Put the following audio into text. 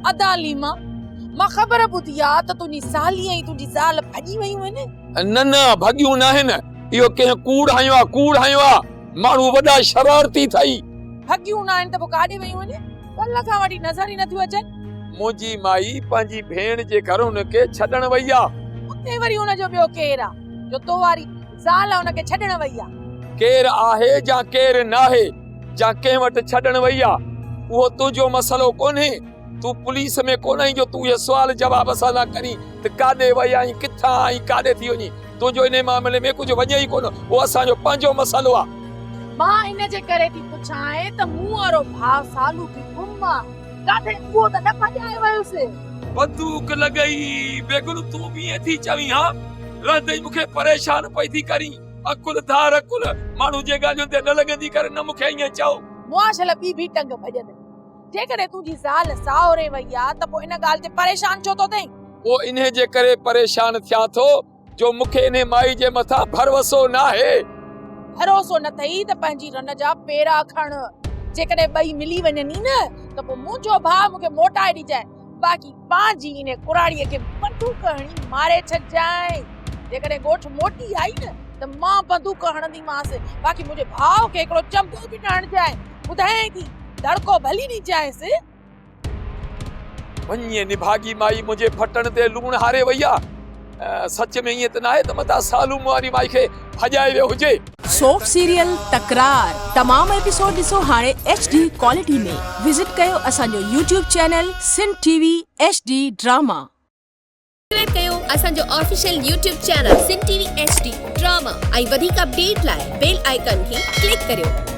अदालीमा मां ख़बर ॿुधी आ त तुंहिंजी साली ऐं तुंहिंजी ज़ाल भॼी वयूं आहिनि। न भॻियूं न आहिनि, इहो कंहिं कूड़ हयो आ माण्हू वॾा शरारती थई। भॻियूं न आहिनि त पोइ काॾे वयूं आहिनि? कल्ह खां वठी नज़र ई नथियूं अचनि। मुंहिंजी माई पंहिंजी भेण जे घर हुनखे छॾण वई आ। उते वरी हुनजो ॿियो केरु आ जो तो वारी ज़ाल हुनखे छॾण वई आ? केरु आहे या केरु नाहे या कंहिं वटि छॾण वई आ उहो तुंहिंजो मसलो कोन्हे। तूं पुलिस में कोन आई जो तूं इहे सुवाल जवाब असां न करी त काॾे वई आई, किथां आई, काॾे थी वञी। तुंहिंजो इन मामले में कुझु वञे ई कोन, उहो असांजो पंहिंजो मसलो आ। मां इन जे करे थी पुछां त मूं वारो भाउ सालू बि गुम आ, काथे उहो त न भॼाए वयुसि। बंदूक लॻई बेगुन तूं बि ईअं थी चवीं हा? रहंदे मूंखे परेशान पई थी करी। अकुल धार अकुल माण्हू जे ॻाल्हियुनि ते न लॻंदी करे न मूंखे ईअं चओ। मुआशल ॿी भी टंग भॼनि। जेकॾहिं तुंहिंजी ज़ाल साहुरे वई आ त पोइ इन ॻाल्हि ते परेशान छो थो थिए? वो इन्हे जे करे परेशान थिया थो जो मूंखे इन माई जे मथां भरोसो नाहे। भरोसो न थई त पंहिंजी रन जा पेरा खण। जेकॾहिं ॿई मिली वञनि न त पोइ मुंहिंजो भाउ मूंखे मोटाए ॾिजाए, बाक़ी पंहिंजी इन कुराड़ीअ खे बंदूक हणी मारे छॾजांइ। जेकॾहिं ॻोठ मोटी आई न त मां बंदूक हणंदीमांसि, बाक़ी मुंहिंजे भाउ खे हिकिड़ो चंपो बि न हणजांइ। ॿुधाएं थी दड़को भली ॾिजांइसि। वञे निभागी माई मुंहिंजे फटण ते लूण हारे वई आ। सच में ईअं त नाहे त मता सालू वारी माई खे भॼाए वियो हुजे। सोप सीरियल तकरार तमाम एपिसोड ॾिसो हाणे HD क्वालिटी में। विजिट कयो असांजो YouTube channel Sindh TV HD drama. Subscribe कयो असांजो official YouTube channel Sindh TV HD drama ऐं वधीक अपडेट लाइ बेल आइकन खे क्लिक करियो।